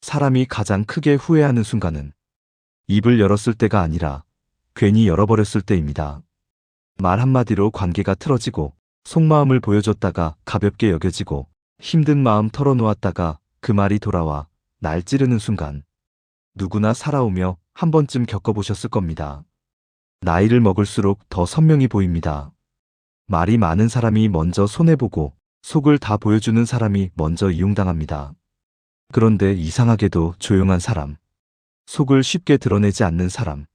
사람이 가장 크게 후회하는 순간은 입을 열었을 때가 아니라 괜히 열어버렸을 때입니다. 말 한마디로 관계가 틀어지고 속마음을 보여줬다가 가볍게 여겨지고 힘든 마음 털어놓았다가 그 말이 돌아와 날 찌르는 순간 누구나 살아오며 한 번쯤 겪어보셨을 겁니다. 나이를 먹을수록 더 선명히 보입니다. 말이 많은 사람이 먼저 손해보고 속을 다 보여주는 사람이 먼저 이용당합니다. 그런데 이상하게도 조용한 사람, 속을 쉽게 드러내지 않는 사람,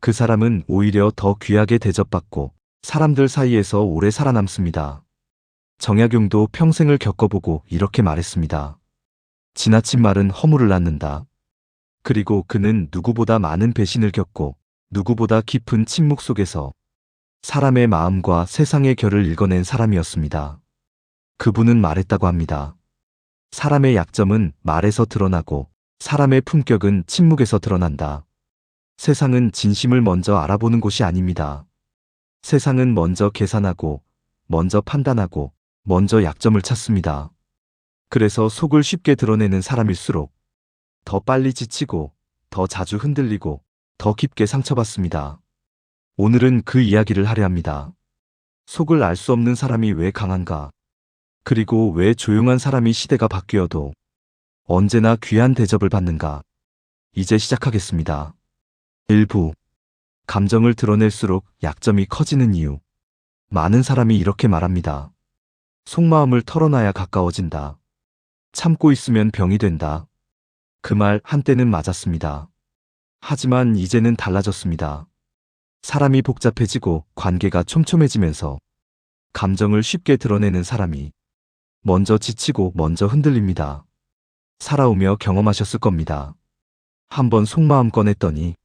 그 사람은 오히려 더 귀하게 대접받고 사람들 사이에서 오래 살아남습니다. 정약용도 평생을 겪어보고 이렇게 말했습니다. 지나친 말은 허물을 낳는다. 그리고 그는 누구보다 많은 배신을 겪고 누구보다 깊은 침묵 속에서 사람의 마음과 세상의 결을 읽어낸 사람이었습니다. 그분은 말했다고 합니다. 사람의 약점은 말에서 드러나고 사람의 품격은 침묵에서 드러난다. 세상은 진심을 먼저 알아보는 곳이 아닙니다. 세상은 먼저 계산하고, 먼저 판단하고, 먼저 약점을 찾습니다. 그래서 속을 쉽게 드러내는 사람일수록 더 빨리 지치고, 더 자주 흔들리고, 더 깊게 상처받습니다. 오늘은 그 이야기를 하려 합니다. 속을 알 수 없는 사람이 왜 강한가? 그리고 왜 조용한 사람이 시대가 바뀌어도 언제나 귀한 대접을 받는가? 이제 시작하겠습니다. 1부. 감정을 드러낼수록 약점이 커지는 이유. 많은 사람이 이렇게 말합니다. 속마음을 털어놔야 가까워진다. 참고 있으면 병이 된다. 그 말 한때는 맞았습니다. 하지만 이제는 달라졌습니다. 사람이 복잡해지고 관계가 촘촘해지면서 감정을 쉽게 드러내는 사람이 먼저 지치고 먼저 흔들립니다. 살아오며 경험하셨을 겁니다. 한번 속마음 꺼냈더니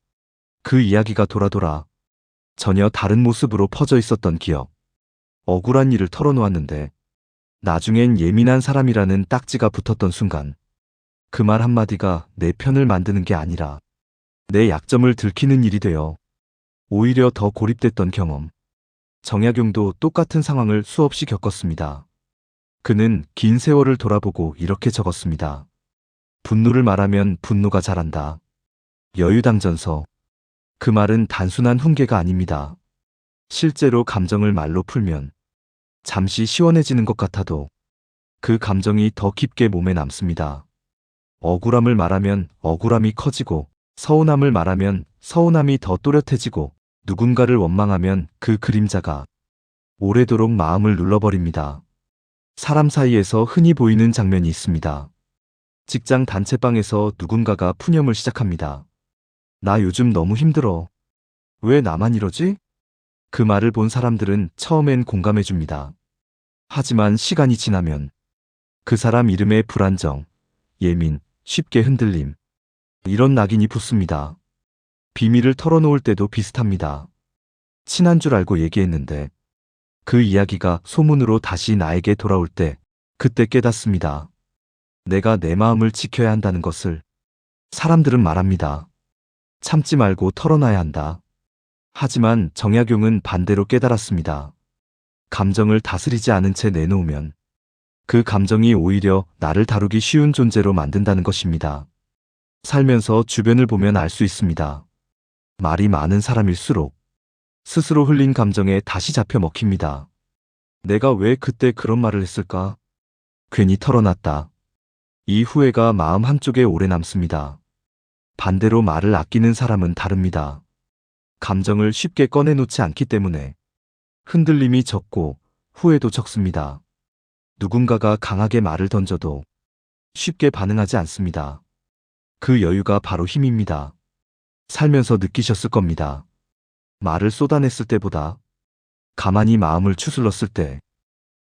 그 이야기가 돌아 전혀 다른 모습으로 퍼져 있었던 기억. 억울한 일을 털어놓았는데 나중엔 예민한 사람이라는 딱지가 붙었던 순간 그 말 한마디가 내 편을 만드는 게 아니라 내 약점을 들키는 일이 되어 오히려 더 고립됐던 경험. 정약용도 똑같은 상황을 수없이 겪었습니다. 그는 긴 세월을 돌아보고 이렇게 적었습니다. 분노를 말하면 분노가 자란다. 여유당전서. 그 말은 단순한 훈계가 아닙니다. 실제로 감정을 말로 풀면 잠시 시원해지는 것 같아도 그 감정이 더 깊게 몸에 남습니다. 억울함을 말하면 억울함이 커지고 서운함을 말하면 서운함이 더 또렷해지고 누군가를 원망하면 그 그림자가 오래도록 마음을 눌러버립니다. 사람 사이에서 흔히 보이는 장면이 있습니다. 직장 단체방에서 누군가가 푸념을 시작합니다. 나 요즘 너무 힘들어. 왜 나만 이러지? 그 말을 본 사람들은 처음엔 공감해줍니다. 하지만 시간이 지나면 그 사람 이름에 불안정, 예민, 쉽게 흔들림, 이런 낙인이 붙습니다. 비밀을 털어놓을 때도 비슷합니다. 친한 줄 알고 얘기했는데 그 이야기가 소문으로 다시 나에게 돌아올 때 그때 깨닫습니다. 내가 내 마음을 지켜야 한다는 것을. 사람들은 말합니다. 참지 말고 털어놔야 한다. 하지만 정약용은 반대로 깨달았습니다. 감정을 다스리지 않은 채 내놓으면 그 감정이 오히려 나를 다루기 쉬운 존재로 만든다는 것입니다. 살면서 주변을 보면 알 수 있습니다. 말이 많은 사람일수록 스스로 흘린 감정에 다시 잡혀 먹힙니다. 내가 왜 그때 그런 말을 했을까? 괜히 털어놨다. 이 후회가 마음 한쪽에 오래 남습니다. 반대로 말을 아끼는 사람은 다릅니다. 감정을 쉽게 꺼내놓지 않기 때문에 흔들림이 적고 후회도 적습니다. 누군가가 강하게 말을 던져도 쉽게 반응하지 않습니다. 그 여유가 바로 힘입니다. 살면서 느끼셨을 겁니다. 말을 쏟아냈을 때보다 가만히 마음을 추슬렀을 때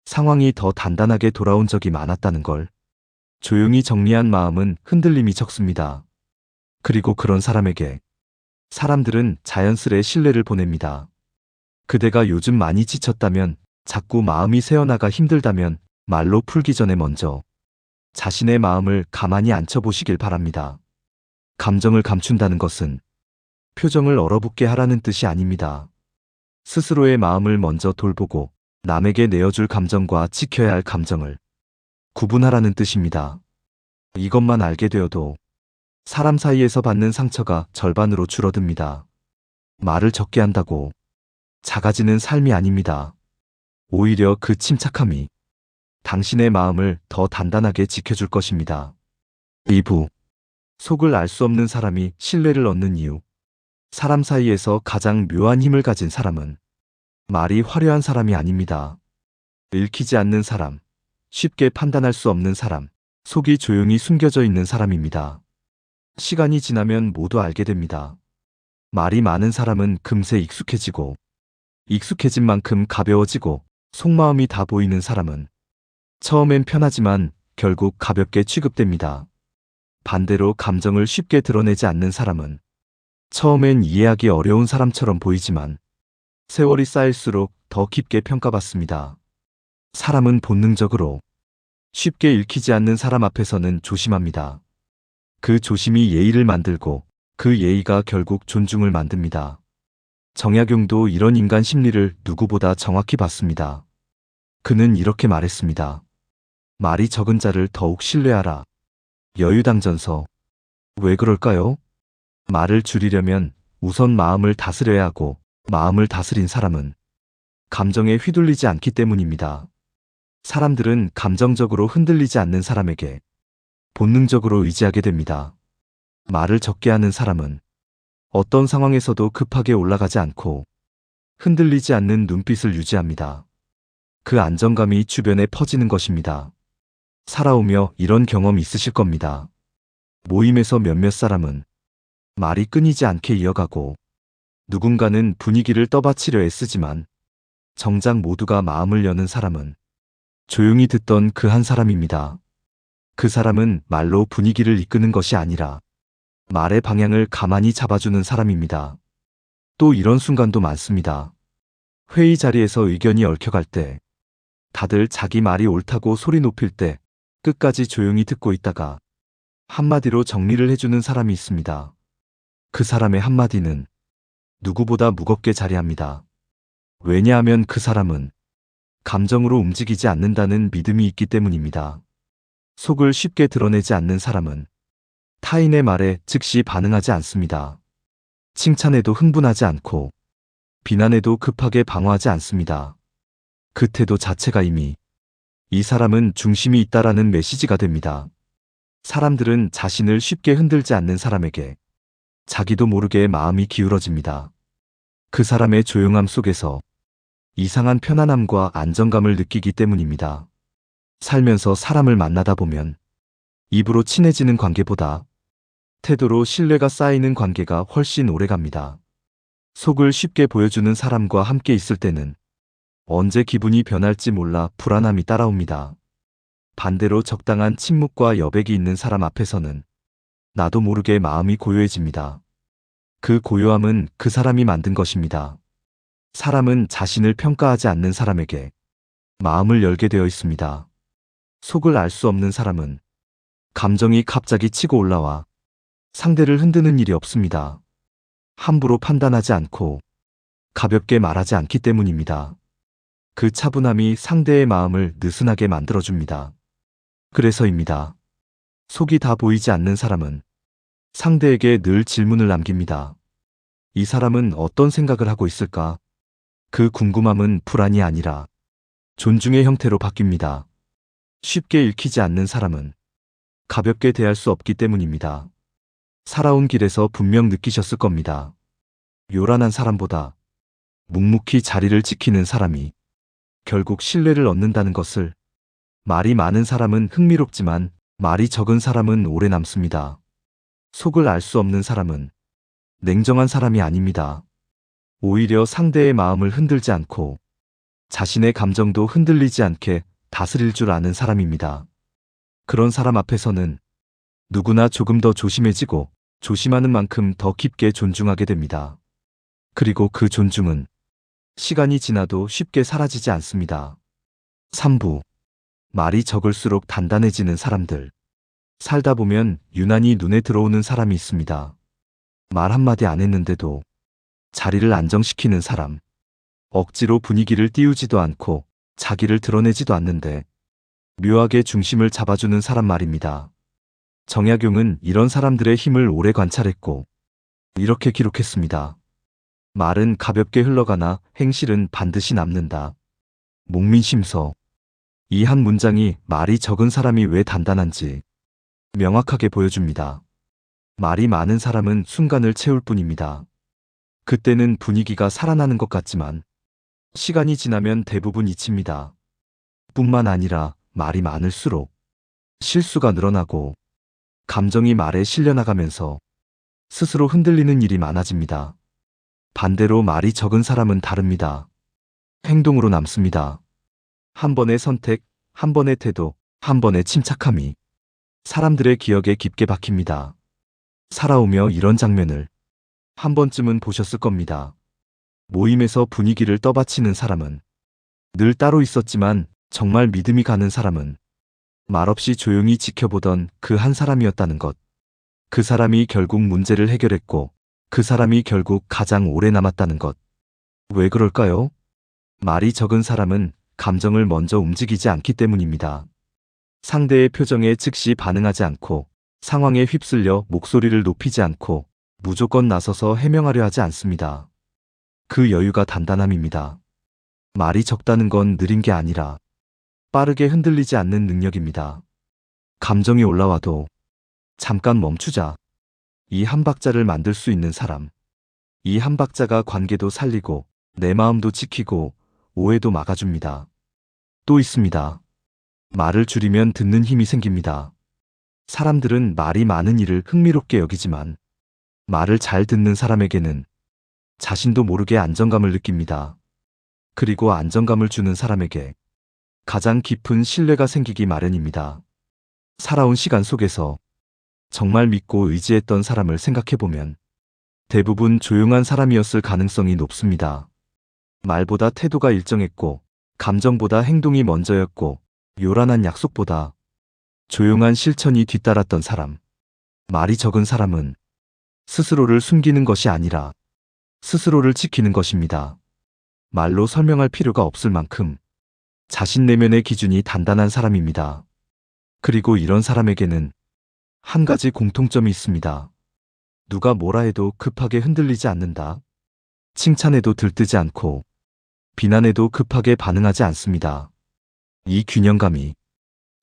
상황이 더 단단하게 돌아온 적이 많았다는 걸. 조용히 정리한 마음은 흔들림이 적습니다. 그리고 그런 사람에게 사람들은 자연스레 신뢰를 보냅니다. 그대가 요즘 많이 지쳤다면, 자꾸 마음이 새어나가 힘들다면 말로 풀기 전에 먼저 자신의 마음을 가만히 앉혀보시길 바랍니다. 감정을 감춘다는 것은 표정을 얼어붙게 하라는 뜻이 아닙니다. 스스로의 마음을 먼저 돌보고 남에게 내어줄 감정과 지켜야 할 감정을 구분하라는 뜻입니다. 이것만 알게 되어도 사람 사이에서 받는 상처가 절반으로 줄어듭니다. 말을 적게 한다고 작아지는 삶이 아닙니다. 오히려 그 침착함이 당신의 마음을 더 단단하게 지켜줄 것입니다. 2부. 속을 알 수 없는 사람이 신뢰를 얻는 이유. 사람 사이에서 가장 묘한 힘을 가진 사람은 말이 화려한 사람이 아닙니다. 읽히지 않는 사람, 쉽게 판단할 수 없는 사람, 속이 조용히 숨겨져 있는 사람입니다. 시간이 지나면 모두 알게 됩니다. 말이 많은 사람은 금세 익숙해지고, 익숙해진 만큼 가벼워지고, 속마음이 다 보이는 사람은 처음엔 편하지만 결국 가볍게 취급됩니다. 반대로 감정을 쉽게 드러내지 않는 사람은 처음엔 이해하기 어려운 사람처럼 보이지만 세월이 쌓일수록 더 깊게 평가받습니다. 사람은 본능적으로 쉽게 읽히지 않는 사람 앞에서는 조심합니다. 그 조심이 예의를 만들고 그 예의가 결국 존중을 만듭니다. 정약용도 이런 인간 심리를 누구보다 정확히 봤습니다. 그는 이렇게 말했습니다. 말이 적은 자를 더욱 신뢰하라. 여유당전서. 왜 그럴까요? 말을 줄이려면 우선 마음을 다스려야 하고 마음을 다스린 사람은 감정에 휘둘리지 않기 때문입니다. 사람들은 감정적으로 흔들리지 않는 사람에게 본능적으로 의지하게 됩니다. 말을 적게 하는 사람은 어떤 상황에서도 급하게 올라가지 않고 흔들리지 않는 눈빛을 유지합니다. 그 안정감이 주변에 퍼지는 것입니다. 살아오며 이런 경험 있으실 겁니다. 모임에서 몇몇 사람은 말이 끊이지 않게 이어가고 누군가는 분위기를 떠받치려 애쓰지만 정작 모두가 마음을 여는 사람은 조용히 듣던 그 한 사람입니다. 그 사람은 말로 분위기를 이끄는 것이 아니라 말의 방향을 가만히 잡아주는 사람입니다. 또 이런 순간도 많습니다. 회의 자리에서 의견이 얽혀갈 때, 다들 자기 말이 옳다고 소리 높일 때 끝까지 조용히 듣고 있다가 한마디로 정리를 해주는 사람이 있습니다. 그 사람의 한마디는 누구보다 무겁게 자리합니다. 왜냐하면 그 사람은 감정으로 움직이지 않는다는 믿음이 있기 때문입니다. 속을 쉽게 드러내지 않는 사람은 타인의 말에 즉시 반응하지 않습니다. 칭찬에도 흥분하지 않고 비난에도 급하게 방어하지 않습니다. 그 태도 자체가 이미 이 사람은 중심이 있다라는 메시지가 됩니다. 사람들은 자신을 쉽게 흔들지 않는 사람에게 자기도 모르게 마음이 기울어집니다. 그 사람의 조용함 속에서 이상한 편안함과 안정감을 느끼기 때문입니다. 살면서 사람을 만나다 보면 입으로 친해지는 관계보다 태도로 신뢰가 쌓이는 관계가 훨씬 오래갑니다. 속을 쉽게 보여주는 사람과 함께 있을 때는 언제 기분이 변할지 몰라 불안함이 따라옵니다. 반대로 적당한 침묵과 여백이 있는 사람 앞에서는 나도 모르게 마음이 고요해집니다. 그 고요함은 그 사람이 만든 것입니다. 사람은 자신을 평가하지 않는 사람에게 마음을 열게 되어 있습니다. 속을 알 수 없는 사람은 감정이 갑자기 치고 올라와 상대를 흔드는 일이 없습니다. 함부로 판단하지 않고 가볍게 말하지 않기 때문입니다. 그 차분함이 상대의 마음을 느슨하게 만들어줍니다. 그래서입니다. 속이 다 보이지 않는 사람은 상대에게 늘 질문을 남깁니다. 이 사람은 어떤 생각을 하고 있을까? 그 궁금함은 불안이 아니라 존중의 형태로 바뀝니다. 쉽게 읽히지 않는 사람은 가볍게 대할 수 없기 때문입니다. 살아온 길에서 분명 느끼셨을 겁니다. 요란한 사람보다 묵묵히 자리를 지키는 사람이 결국 신뢰를 얻는다는 것을. 말이 많은 사람은 흥미롭지만 말이 적은 사람은 오래 남습니다. 속을 알 수 없는 사람은 냉정한 사람이 아닙니다. 오히려 상대의 마음을 흔들지 않고 자신의 감정도 흔들리지 않게 다스릴 줄 아는 사람입니다. 그런 사람 앞에서는 누구나 조금 더 조심해지고 조심하는 만큼 더 깊게 존중하게 됩니다. 그리고 그 존중은 시간이 지나도 쉽게 사라지지 않습니다. 3부. 말이 적을수록 단단해지는 사람들. 살다 보면 유난히 눈에 들어오는 사람이 있습니다. 말 한마디 안 했는데도 자리를 안정시키는 사람. 억지로 분위기를 띄우지도 않고 자기를 드러내지도 않는데 묘하게 중심을 잡아주는 사람 말입니다. 정약용은 이런 사람들의 힘을 오래 관찰했고 이렇게 기록했습니다. 말은 가볍게 흘러가나 행실은 반드시 남는다. 목민심서. 이 한 문장이 말이 적은 사람이 왜 단단한지 명확하게 보여줍니다. 말이 많은 사람은 순간을 채울 뿐입니다. 그때는 분위기가 살아나는 것 같지만 시간이 지나면 대부분 잊힙니다. 뿐만 아니라 말이 많을수록 실수가 늘어나고 감정이 말에 실려나가면서 스스로 흔들리는 일이 많아집니다. 반대로 말이 적은 사람은 다릅니다. 행동으로 남습니다. 한 번의 선택, 한 번의 태도, 한 번의 침착함이 사람들의 기억에 깊게 박힙니다. 살아오며 이런 장면을 한 번쯤은 보셨을 겁니다. 모임에서 분위기를 떠받치는 사람은 늘 따로 있었지만 정말 믿음이 가는 사람은 말없이 조용히 지켜보던 그 한 사람이었다는 것. 그 사람이 결국 문제를 해결했고 그 사람이 결국 가장 오래 남았다는 것. 왜 그럴까요? 말이 적은 사람은 감정을 먼저 움직이지 않기 때문입니다. 상대의 표정에 즉시 반응하지 않고 상황에 휩쓸려 목소리를 높이지 않고 무조건 나서서 해명하려 하지 않습니다. 그 여유가 단단함입니다. 말이 적다는 건 느린 게 아니라 빠르게 흔들리지 않는 능력입니다. 감정이 올라와도 잠깐 멈추자. 이 한 박자를 만들 수 있는 사람. 이 한 박자가 관계도 살리고 내 마음도 지키고 오해도 막아줍니다. 또 있습니다. 말을 줄이면 듣는 힘이 생깁니다. 사람들은 말이 많은 일을 흥미롭게 여기지만 말을 잘 듣는 사람에게는 자신도 모르게 안정감을 느낍니다. 그리고 안정감을 주는 사람에게 가장 깊은 신뢰가 생기기 마련입니다. 살아온 시간 속에서 정말 믿고 의지했던 사람을 생각해보면 대부분 조용한 사람이었을 가능성이 높습니다. 말보다 태도가 일정했고 감정보다 행동이 먼저였고 요란한 약속보다 조용한 실천이 뒤따랐던 사람. 말이 적은 사람은 스스로를 숨기는 것이 아니라 스스로를 지키는 것입니다. 말로 설명할 필요가 없을 만큼 자신 내면의 기준이 단단한 사람입니다. 그리고 이런 사람에게는 한 가지 공통점이 있습니다. 누가 뭐라 해도 급하게 흔들리지 않는다. 칭찬해도 들뜨지 않고 비난해도 급하게 반응하지 않습니다. 이 균형감이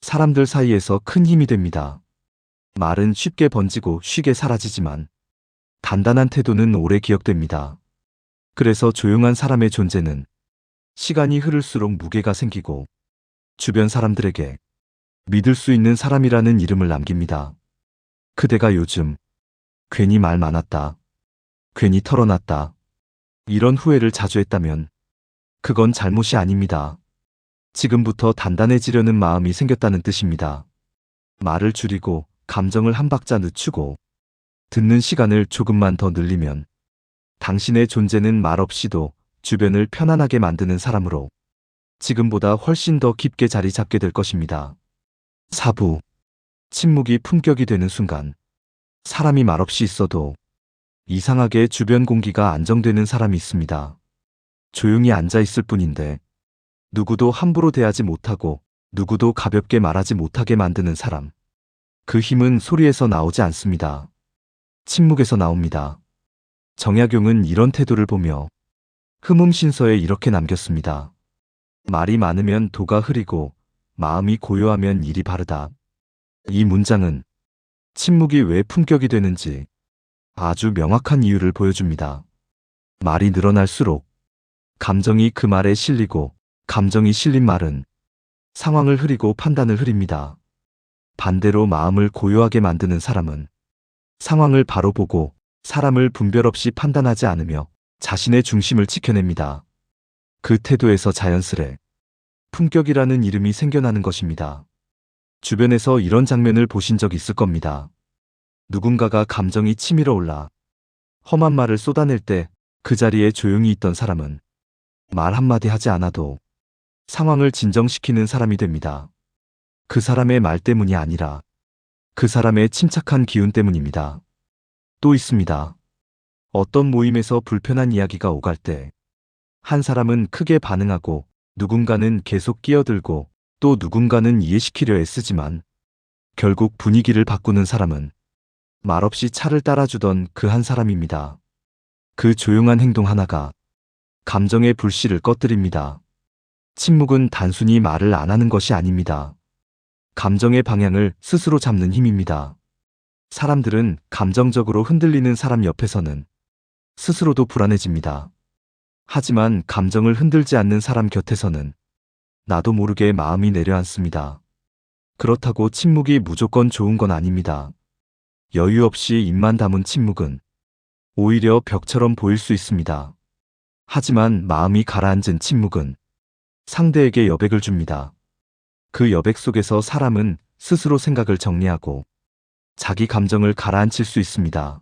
사람들 사이에서 큰 힘이 됩니다. 말은 쉽게 번지고 쉽게 사라지지만 단단한 태도는 오래 기억됩니다. 그래서 조용한 사람의 존재는 시간이 흐를수록 무게가 생기고 주변 사람들에게 믿을 수 있는 사람이라는 이름을 남깁니다. 그대가 요즘 괜히 말 많았다. 괜히 털어놨다. 이런 후회를 자주 했다면 그건 잘못이 아닙니다. 지금부터 단단해지려는 마음이 생겼다는 뜻입니다. 말을 줄이고 감정을 한 박자 늦추고 듣는 시간을 조금만 더 늘리면 당신의 존재는 말없이도 주변을 편안하게 만드는 사람으로 지금보다 훨씬 더 깊게 자리 잡게 될 것입니다. 4부. 침묵이 품격이 되는 순간. 사람이 말없이 있어도 이상하게 주변 공기가 안정되는 사람이 있습니다. 조용히 앉아 있을 뿐인데 누구도 함부로 대하지 못하고 누구도 가볍게 말하지 못하게 만드는 사람. 그 힘은 소리에서 나오지 않습니다. 침묵에서 나옵니다. 정약용은 이런 태도를 보며 흠음신서에 이렇게 남겼습니다. 말이 많으면 도가 흐리고 마음이 고요하면 일이 바르다. 이 문장은 침묵이 왜 품격이 되는지 아주 명확한 이유를 보여줍니다. 말이 늘어날수록 감정이 그 말에 실리고 감정이 실린 말은 상황을 흐리고 판단을 흐립니다. 반대로 마음을 고요하게 만드는 사람은 상황을 바로 보고 사람을 분별 없이 판단하지 않으며 자신의 중심을 지켜냅니다. 그 태도에서 자연스레 품격이라는 이름이 생겨나는 것입니다. 주변에서 이런 장면을 보신 적 있을 겁니다. 누군가가 감정이 치밀어 올라 험한 말을 쏟아낼 때 그 자리에 조용히 있던 사람은 말 한마디 하지 않아도 상황을 진정시키는 사람이 됩니다. 그 사람의 말 때문이 아니라 그 사람의 침착한 기운 때문입니다. 또 있습니다. 어떤 모임에서 불편한 이야기가 오갈 때 한 사람은 크게 반응하고 누군가는 계속 끼어들고 또 누군가는 이해시키려 애쓰지만 결국 분위기를 바꾸는 사람은 말없이 차를 따라주던 그 한 사람입니다. 그 조용한 행동 하나가 감정의 불씨를 꺼뜨립니다. 침묵은 단순히 말을 안 하는 것이 아닙니다. 감정의 방향을 스스로 잡는 힘입니다. 사람들은 감정적으로 흔들리는 사람 옆에서는 스스로도 불안해집니다. 하지만 감정을 흔들지 않는 사람 곁에서는 나도 모르게 마음이 내려앉습니다. 그렇다고 침묵이 무조건 좋은 건 아닙니다. 여유 없이 입만 다문 침묵은 오히려 벽처럼 보일 수 있습니다. 하지만 마음이 가라앉은 침묵은 상대에게 여백을 줍니다. 그 여백 속에서 사람은 스스로 생각을 정리하고 자기 감정을 가라앉힐 수 있습니다.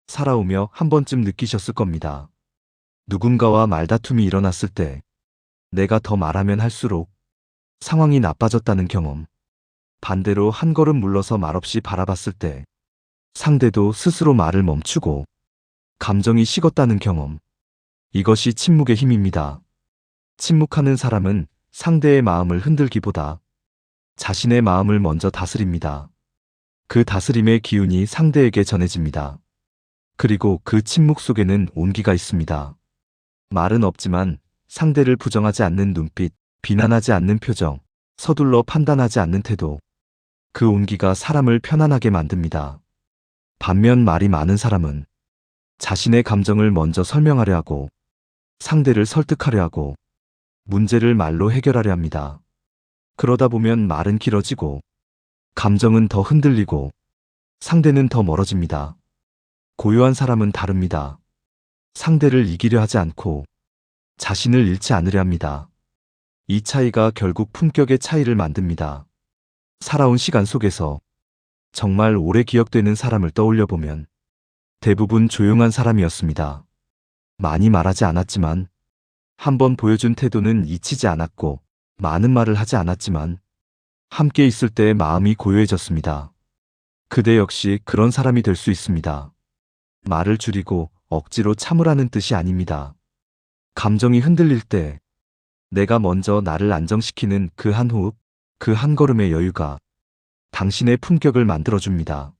살아오며 한 번쯤 느끼셨을 겁니다. 누군가와 말다툼이 일어났을 때 내가 더 말하면 할수록 상황이 나빠졌다는 경험. 반대로 한 걸음 물러서 말없이 바라봤을 때 상대도 스스로 말을 멈추고 감정이 식었다는 경험. 이것이 침묵의 힘입니다. 침묵하는 사람은 상대의 마음을 흔들기보다 자신의 마음을 먼저 다스립니다. 그 다스림의 기운이 상대에게 전해집니다. 그리고 그 침묵 속에는 온기가 있습니다. 말은 없지만 상대를 부정하지 않는 눈빛, 비난하지 않는 표정, 서둘러 판단하지 않는 태도. 그 온기가 사람을 편안하게 만듭니다. 반면 말이 많은 사람은 자신의 감정을 먼저 설명하려 하고 상대를 설득하려 하고 문제를 말로 해결하려 합니다. 그러다 보면 말은 길어지고 감정은 더 흔들리고 상대는 더 멀어집니다. 고요한 사람은 다릅니다. 상대를 이기려 하지 않고 자신을 잃지 않으려 합니다. 이 차이가 결국 품격의 차이를 만듭니다. 살아온 시간 속에서 정말 오래 기억되는 사람을 떠올려 보면 대부분 조용한 사람이었습니다. 많이 말하지 않았지만 한번 보여준 태도는 잊히지 않았고 많은 말을 하지 않았지만 함께 있을 때 마음이 고요해졌습니다. 그대 역시 그런 사람이 될 수 있습니다. 말을 줄이고 억지로 참으라는 뜻이 아닙니다. 감정이 흔들릴 때 내가 먼저 나를 안정시키는 그 한 호흡, 그 한 걸음의 여유가 당신의 품격을 만들어줍니다.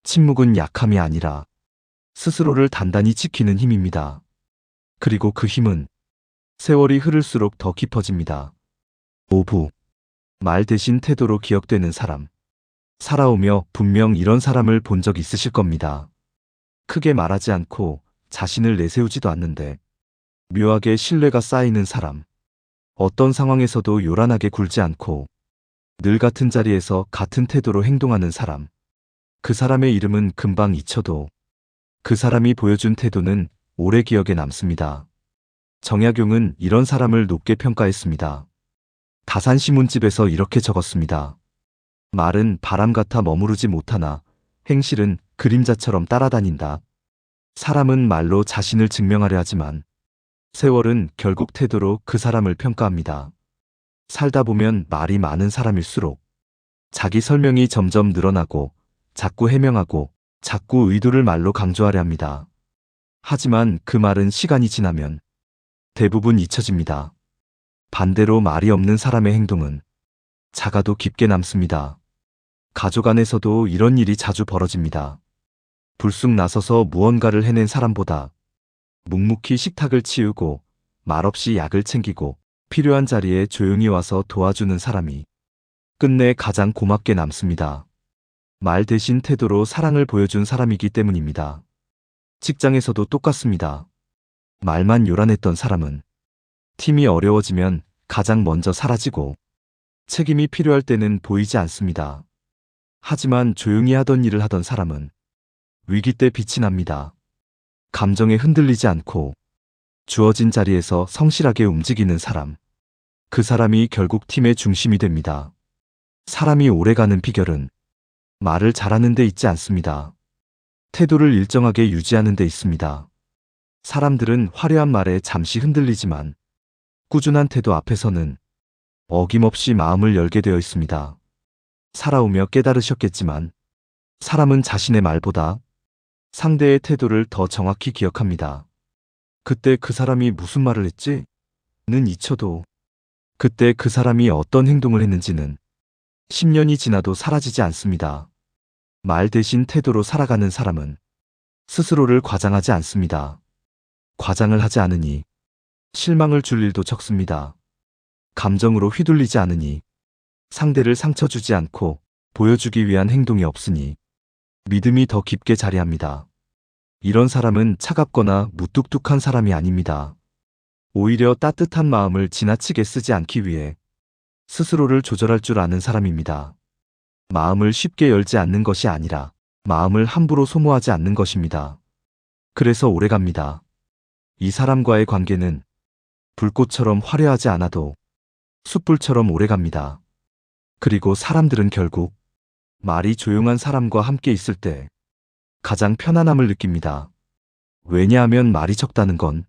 침묵은 약함이 아니라 스스로를 단단히 지키는 힘입니다. 그리고 그 힘은 세월이 흐를수록 더 깊어집니다. 오부. 말 대신 태도로 기억되는 사람. 살아오며 분명 이런 사람을 본 적 있으실 겁니다. 크게 말하지 않고 자신을 내세우지도 않는데 묘하게 신뢰가 쌓이는 사람. 어떤 상황에서도 요란하게 굴지 않고 늘 같은 자리에서 같은 태도로 행동하는 사람. 그 사람의 이름은 금방 잊혀도 그 사람이 보여준 태도는 오래 기억에 남습니다. 정약용은 이런 사람을 높게 평가했습니다. 다산시문집에서 이렇게 적었습니다. 말은 바람 같아 머무르지 못하나 행실은 그림자처럼 따라다닌다. 사람은 말로 자신을 증명하려 하지만 세월은 결국 태도로 그 사람을 평가합니다. 살다 보면 말이 많은 사람일수록 자기 설명이 점점 늘어나고 자꾸 해명하고 자꾸 의도를 말로 강조하려 합니다. 하지만 그 말은 시간이 지나면 대부분 잊혀집니다. 반대로 말이 없는 사람의 행동은 작아도 깊게 남습니다. 가족 안에서도 이런 일이 자주 벌어집니다. 불쑥 나서서 무언가를 해낸 사람보다 묵묵히 식탁을 치우고 말없이 약을 챙기고 필요한 자리에 조용히 와서 도와주는 사람이 끝내 가장 고맙게 남습니다. 말 대신 태도로 사랑을 보여준 사람이기 때문입니다. 직장에서도 똑같습니다. 말만 요란했던 사람은 팀이 어려워지면 가장 먼저 사라지고 책임이 필요할 때는 보이지 않습니다. 하지만 조용히 하던 일을 하던 사람은 위기 때 빛이 납니다. 감정에 흔들리지 않고 주어진 자리에서 성실하게 움직이는 사람. 그 사람이 결국 팀의 중심이 됩니다. 사람이 오래가는 비결은 말을 잘하는 데 있지 않습니다. 태도를 일정하게 유지하는 데 있습니다. 사람들은 화려한 말에 잠시 흔들리지만 꾸준한 태도 앞에서는 어김없이 마음을 열게 되어 있습니다. 살아오며 깨달으셨겠지만 사람은 자신의 말보다 상대의 태도를 더 정확히 기억합니다. 그때 그 사람이 무슨 말을 했지? 는 잊혀도 그때 그 사람이 어떤 행동을 했는지는 10년이 지나도 사라지지 않습니다. 말 대신 태도로 살아가는 사람은 스스로를 과장하지 않습니다. 과장을 하지 않으니 실망을 줄 일도 적습니다. 감정으로 휘둘리지 않으니 상대를 상처 주지 않고 보여주기 위한 행동이 없으니 믿음이 더 깊게 자리합니다. 이런 사람은 차갑거나 무뚝뚝한 사람이 아닙니다. 오히려 따뜻한 마음을 지나치게 쓰지 않기 위해 스스로를 조절할 줄 아는 사람입니다. 마음을 쉽게 열지 않는 것이 아니라 마음을 함부로 소모하지 않는 것입니다. 그래서 오래갑니다. 이 사람과의 관계는 불꽃처럼 화려하지 않아도 숯불처럼 오래갑니다. 그리고 사람들은 결국 말이 조용한 사람과 함께 있을 때 가장 편안함을 느낍니다. 왜냐하면 말이 적다는 건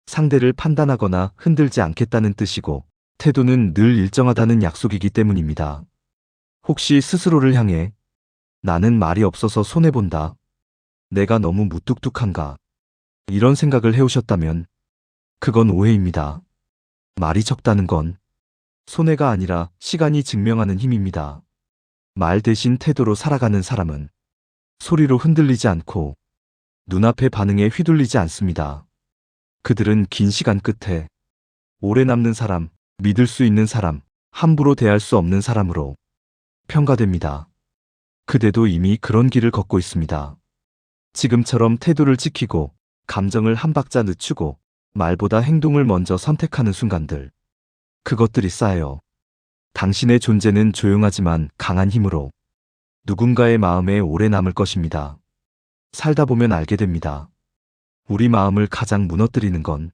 상대를 판단하거나 흔들지 않겠다는 뜻이고 태도는 늘 일정하다는 약속이기 때문입니다. 혹시 스스로를 향해 나는 말이 없어서 손해본다. 내가 너무 무뚝뚝한가. 이런 생각을 해오셨다면 그건 오해입니다. 말이 적다는 건 손해가 아니라 시간이 증명하는 힘입니다. 말 대신 태도로 살아가는 사람은 소리로 흔들리지 않고 눈앞의 반응에 휘둘리지 않습니다. 그들은 긴 시간 끝에 오래 남는 사람, 믿을 수 있는 사람, 함부로 대할 수 없는 사람으로 평가됩니다. 그대도 이미 그런 길을 걷고 있습니다. 지금처럼 태도를 지키고 감정을 한 박자 늦추고 말보다 행동을 먼저 선택하는 순간들. 그것들이 쌓여 당신의 존재는 조용하지만 강한 힘으로 누군가의 마음에 오래 남을 것입니다. 살다 보면 알게 됩니다. 우리 마음을 가장 무너뜨리는 건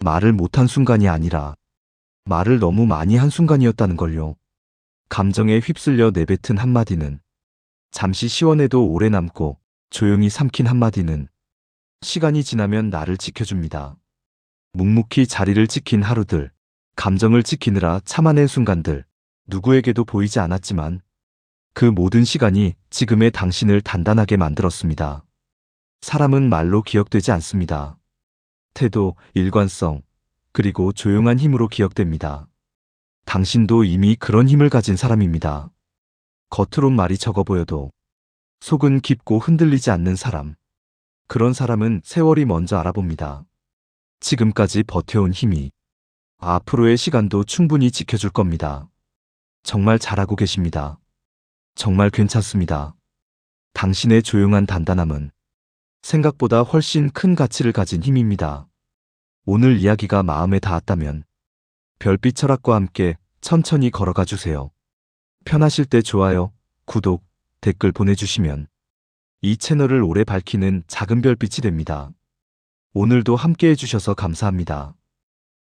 말을 못한 순간이 아니라 말을 너무 많이 한 순간이었다는 걸요. 감정에 휩쓸려 내뱉은 한마디는 잠시 시원해도 오래 남고 조용히 삼킨 한마디는 시간이 지나면 나를 지켜줍니다. 묵묵히 자리를 지킨 하루들, 감정을 지키느라 참아낸 순간들, 누구에게도 보이지 않았지만 그 모든 시간이 지금의 당신을 단단하게 만들었습니다. 사람은 말로 기억되지 않습니다. 태도, 일관성, 그리고 조용한 힘으로 기억됩니다. 당신도 이미 그런 힘을 가진 사람입니다. 겉으론 말이 적어 보여도 속은 깊고 흔들리지 않는 사람. 그런 사람은 세월이 먼저 알아봅니다. 지금까지 버텨온 힘이 앞으로의 시간도 충분히 지켜줄 겁니다. 정말 잘하고 계십니다. 정말 괜찮습니다. 당신의 조용한 단단함은 생각보다 훨씬 큰 가치를 가진 힘입니다. 오늘 이야기가 마음에 닿았다면 별빛 철학과 함께 천천히 걸어가 주세요. 편하실 때 좋아요, 구독, 댓글 보내주시면 이 채널을 오래 밝히는 작은 별빛이 됩니다. 오늘도 함께 해주셔서 감사합니다.